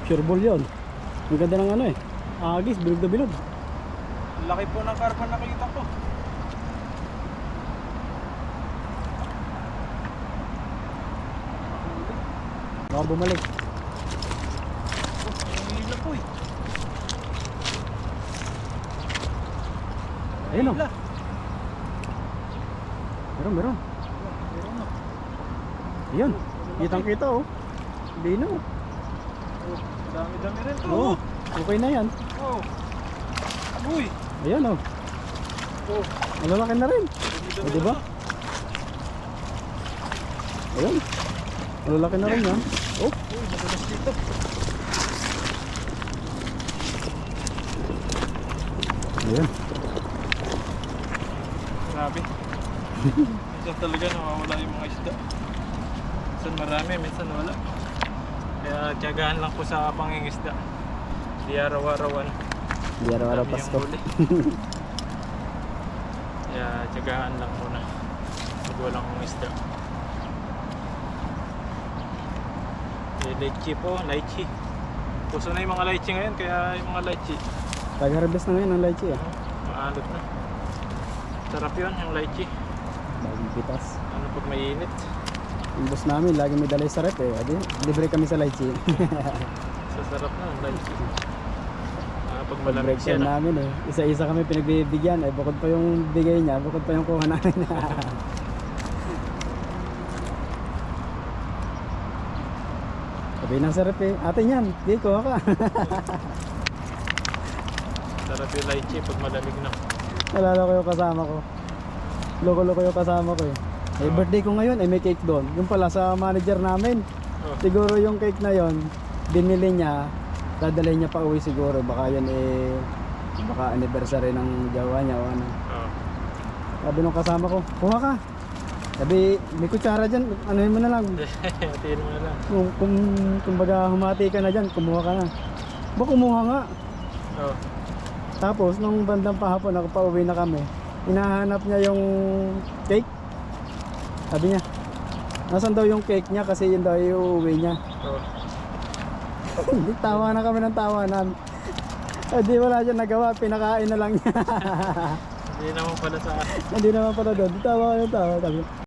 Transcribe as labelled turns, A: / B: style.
A: Sure ball yun. Ang ganda ng ano eh. Agis, bilog na bilog.
B: Laki po ng karpa nakita ko.
A: Baka bumalik.
B: Ang hila po eh.
A: Ayun o.
B: Hila.
A: Meron, meron.
B: Meron na.
A: Ayan. Kitang kita oh. Hindi na oh.
B: Oh, dami-dami rin to.
A: Oo. Okay na yan.
B: Oh. Uy.
A: Ayan oh.
B: Oh.
A: Malalaki na rin.
B: Dami-dami
A: O diba?
B: na.
A: Ayan. Malalaki na rin yan. Oh.
B: Uy, madalas dito.
A: Ayan.
B: Grabe. Minsan talaga nawawala yung mga isda. Minsan marami, minsan wala. Kaya tiyagaan lang po sa pangingisda. Di araw-arawan.
A: Hindi araw-araw
B: Dami yung
A: Pasko.
B: huli. Kaya tiyagaan lang muna. Pag walang isda. Eh, lychee po, lychee. Puso na yung mga lychee ngayon, kaya yung mga lychee.
A: Pag-harvest na ngayon ang lychee ah.
B: Maalot na. Sarap yun, yung lychee.
A: Bagong pitas.
B: Ano pag mainit.
A: Yung boss namin, lagi may dalay sa rep eh. Adi, libre kami sa lychee.
B: Sasarap na, lychee. Pag
A: Pag
B: malamig
A: break
B: siya
A: time
B: na.
A: namin eh. Isa-isa kami pinagbibigyan. Eh, bukod pa yung bigay niya, bukod pa yung kuha namin. Sabi ng sa rep eh, atin yan, di kuha ka.
B: Sarap yung lychee pag malamig na.
A: Nalala ko yung kasama ko. Loko-loko yung kasama ko eh. Eh,
B: Oh.
A: birthday ko ngayon, eh may cake doon. Yung pala sa manager namin.
B: Oh.
A: Siguro yung cake na yon binili niya, dadalhin niya pa uwi siguro. Baka yun eh, baka anniversary ng jowa niya o ano.
B: Oh.
A: Sabi nung kasama ko, kuha ka. Sabi, may kutsara dyan, anuhin mo na lang.
B: Hatiin mo na lang.
A: Kung baga humati ka na dyan, kumuha ka na. Ba kumuha nga.
B: Oh.
A: Tapos nung bandang pahapon, ako pa uwi na kami. Hinahanap niya yung cake. Sabi niya, nasan daw yung cake niya kasi yun daw yung uwi niya.
B: Oh.
A: Hindi, tawa na kami ng tawanan. Eh di wala siya nagawa, pinakain na lang niya.
B: Hindi naman pala sa
A: Hindi naman pala doon, tawa yung tawa. Sabi,